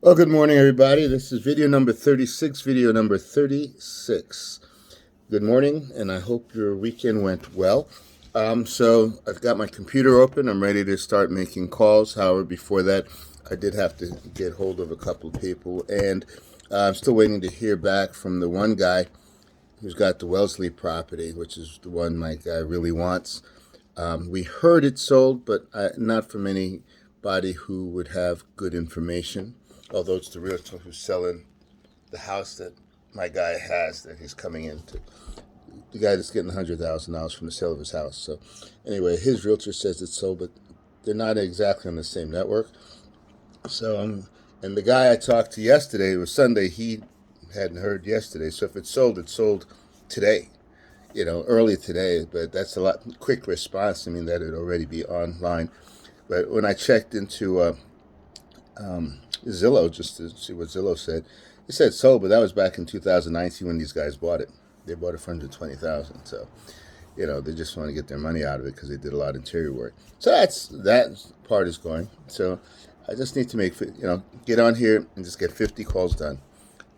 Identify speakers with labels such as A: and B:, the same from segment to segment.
A: Well, good morning, everybody. This is video number 36, video number 36. Good morning, and I hope your weekend went well. So I've got my computer open. I'm ready to start making calls. However, before that, I did have to get hold of a couple of people, and I'm still waiting to hear back from the one guy who's got the Wellesley property, which is the one my guy really wants. We heard it sold, but not from anybody who would have good information, although it's the realtor who's selling the house that my guy has that he's coming into. The guy that's getting $100,000 from the sale of his house. So anyway, his realtor says it's sold, but they're not exactly on the same network. So and the guy I talked to yesterday, it was Sunday, he hadn't heard yesterday. So if it's sold today, early today. But that's a lot quick response. I mean, that it'd already be online. But when I checked into Zillow just to see what Zillow said, it said sold, but that was back in 2019 when these guys bought it. They bought it for $120,000. So, they just want to get their money out of it because they did a lot of interior work. So that part is going. So I just need to get on here and just get 50 calls done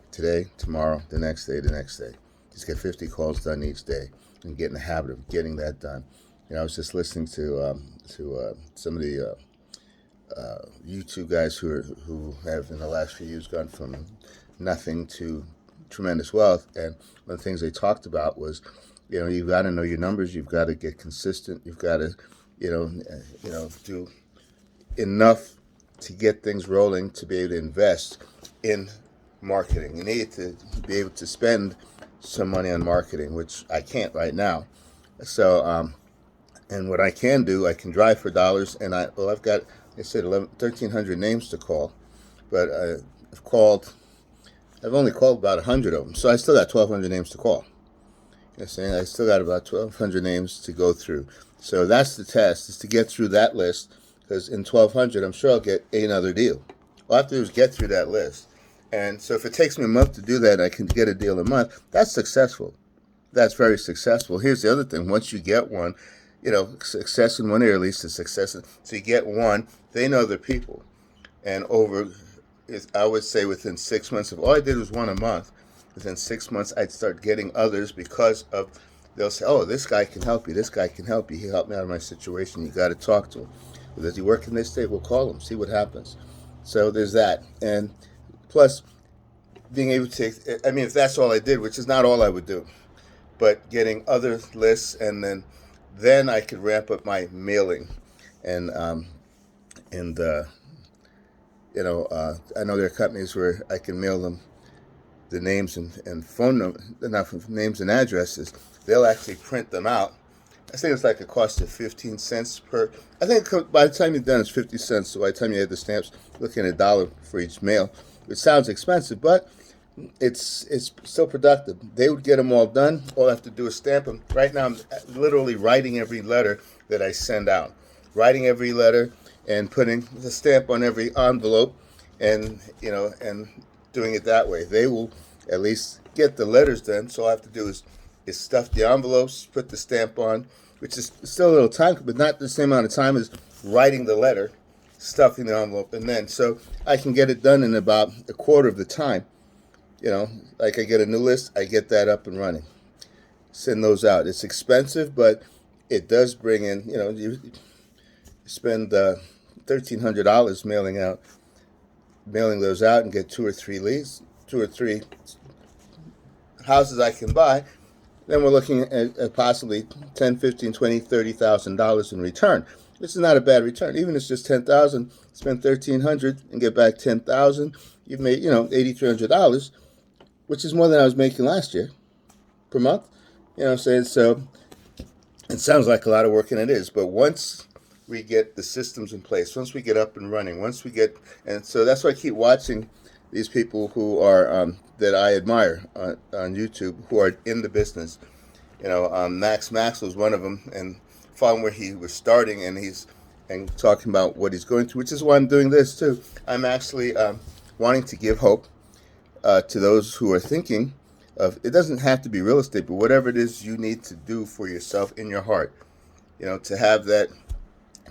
A: today, tomorrow, the next day, the next day. Just get 50 calls done each day and get in the habit of getting that done. I was just listening to some of the YouTube guys who have in the last few years gone from nothing to tremendous wealth, and one of the things they talked about was, you've got to know your numbers, you've got to get consistent, you've got to, do enough to get things rolling to be able to invest in marketing. You need to be able to spend some money on marketing, which I can't right now. So, and what I can do, I can drive for dollars, and I've got, I said 1,300 names to call, but I've only called about 100 of them, so I still got 1,200 names to call. I still got about 1,200 names to go through. So that's the test, is to get through that list, because in 1,200, I'm sure I'll get another deal. All I have to do is get through that list. And so if it takes me a month to do that, I can get a deal a month. That's successful. That's very successful. Here's the other thing. Once you get one, success in one area leads to success. So you get one, they know their people. And I would say within 6 months, if all I did was one a month, within 6 months, I'd start getting others because they'll say, oh, this guy can help you. This guy can help you. He helped me out of my situation. You got to talk to him. Well, does he work in this state? We'll call him, see what happens. So there's that. And plus, being able to, if that's all I did, which is not all I would do, but getting other lists, and then I could ramp up my mailing, and I know there are companies where I can mail them the names and phone number, not names and addresses. They'll actually print them out. I think it's like a cost of 15 cents per. I think by the time you're done, it's 50 cents. So by the time you add the stamps, looking at $1 for each mail. It sounds expensive, but it's still productive. They would get them all done. All I have to do is stamp them. Right now, I'm literally writing every letter that I send out, writing every letter and putting the stamp on every envelope, and doing it that way. They will at least get the letters done. So all I have to do is stuff the envelopes, put the stamp on, which is still a little time, but not the same amount of time as writing the letter, stuffing the envelope, and then so I can get it done in about a quarter of the time. Like I get a new list, I get that up and running, send those out. It's expensive, but it does bring in. You spend $1,300 mailing those out, and get 2 or 3 leads, 2 or 3 houses I can buy. Then we're looking at possibly $10,000, $15,000, $20,000, $30,000 in return. This is not a bad return. Even if it's just $10,000, spend $1,300 and get back $10,000. You've made $8,300, which is more than I was making last year per month. You know what I'm saying? So it sounds like a lot of work, and it is. But once we get the systems in place, once we get up and running, and so that's why I keep watching these people who are that I admire on YouTube, who are in the business. Max was one of them, and found where he was starting, and talking about what he's going through, which is why I'm doing this too. I'm actually wanting to give hope to those who are thinking of, it doesn't have to be real estate, but whatever it is you need to do for yourself in your heart, to have that,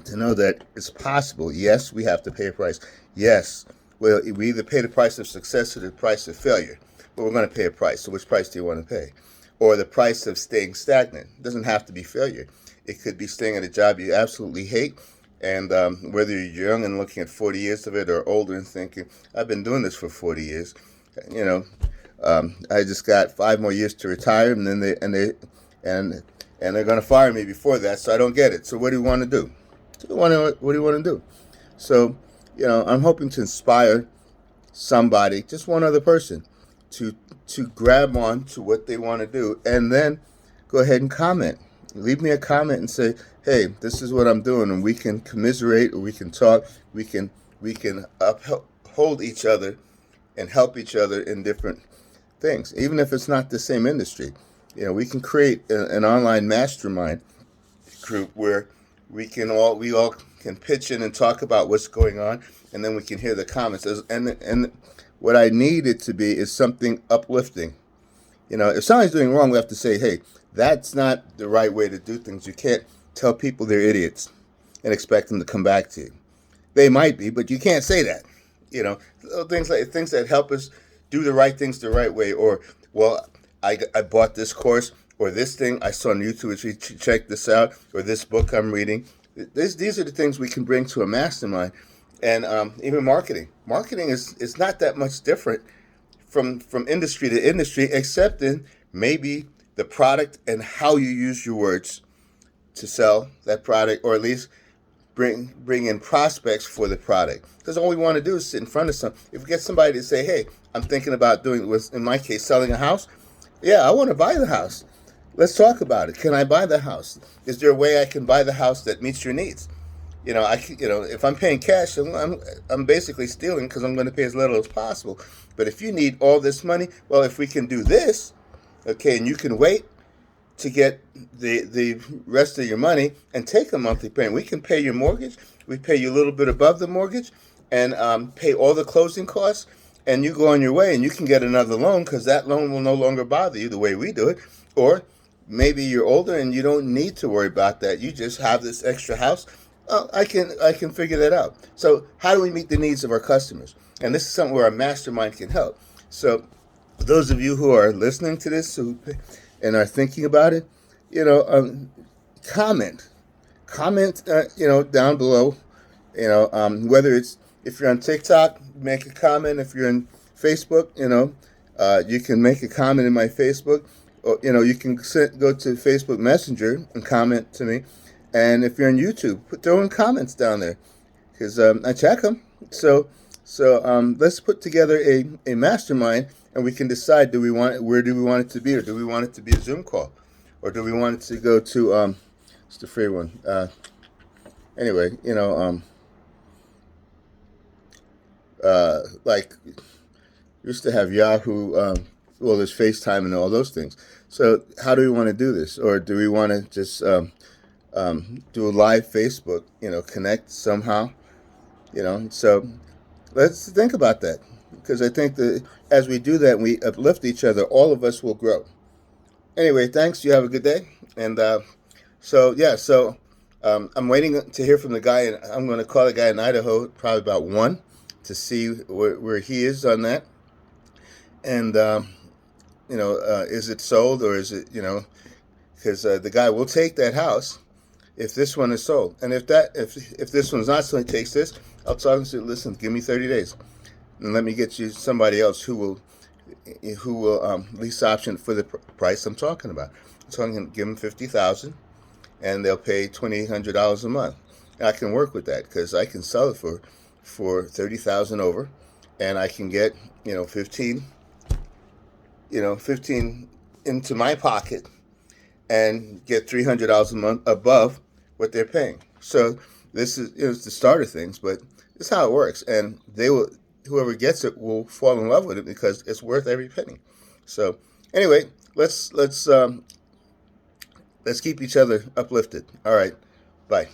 A: to know that it's possible. Yes, we have to pay a price. Yes, Well, we either pay the price of success or the price of failure, but we're going to pay a price. So which price do you want to pay? Or the price of staying stagnant. It doesn't have to be failure. It could be staying at a job you absolutely hate, and whether you're young and looking at 40 years of it, or older and thinking, I've been doing this for 40 years, you know, I just got 5 more years to retire, and then they're going to fire me before that, so I don't get it. So what do you want to do? What do you want to do? So, I'm hoping to inspire somebody, just one other person, to grab on to what they want to do, and then go ahead and comment. Leave me a comment and say, hey, this is what I'm doing, and we can commiserate, or we can talk, we can uphold each other and help each other in different things, even if it's not the same industry. We can create an online mastermind group where we all can pitch in and talk about what's going on, and then we can hear the comments. And what I need it to be is something uplifting. If somebody's doing wrong, we have to say, hey, that's not the right way to do things. You can't tell people they're idiots and expect them to come back to you. They might be, but you can't say that. Things that help us do the right things the right way. Or, well, I bought this course, or this thing I saw on YouTube, check this out, or this book I'm reading. These are the things we can bring to a mastermind. And even marketing. Marketing is not that much different from industry to industry, except in maybe the product and how you use your words to sell that product, or at least bring in prospects for the product. Because all we want to do is sit in front of if we get somebody to say, hey, I'm thinking about doing, in my case, selling a house. Yeah, I want to buy the house. Let's talk about it. Can I buy the house? Is there a way I can buy the house that meets your needs? If I'm paying cash, I'm basically stealing, because I'm going to pay as little as possible. But if you need all this money, well, if we can do this, okay, and you can wait to get the rest of your money and take a monthly payment. We can pay your mortgage. We pay you a little bit above the mortgage, and pay all the closing costs, and you go on your way, and you can get another loan, because that loan will no longer bother you the way we do it. Or maybe you're older and you don't need to worry about that. You just have this extra house. I can figure that out. So how do we meet the needs of our customers? And this is something where our mastermind can help. So those of you who are listening to this and are thinking about it, comment down below. Whether it's, if you're on TikTok, make a comment. If you're on Facebook, you can make a comment in my Facebook. Or, you can go to Facebook Messenger and comment to me. And if you're on YouTube, throw in comments down there, because I check them. So let's put together a mastermind, and we can decide, where do we want it to be? Or do we want it to be a Zoom call? Or do we want it to go to, it's the free one. Anyway, like, used to have Yahoo, there's FaceTime and all those things. So how do we want to do this? Or do we want to just do a live Facebook, connect somehow, so let's think about that, because I think that as we do that, we uplift each other, all of us will grow. Anyway, thanks. You have a good day. And I'm waiting to hear from the guy, and I'm going to call the guy in Idaho probably about 1 to see where he is on that. And, is it sold, or is it, because the guy will take that house if this one is sold. And if this one's not sold, he takes this, I'll talk and say, listen, give me 30 days. And let me get you somebody else who will lease option for the price I'm talking about. I'm talking, give them $50,000, and they'll pay $2,800 a month. And I can work with that, because I can sell it for $30,000 over, and I can get 15 into my pocket, and get $300 a month above what they're paying. So this is the start of things, but this is how it works, and whoever gets it will fall in love with it, because it's worth every penny. So anyway, let's keep each other uplifted. All right, bye.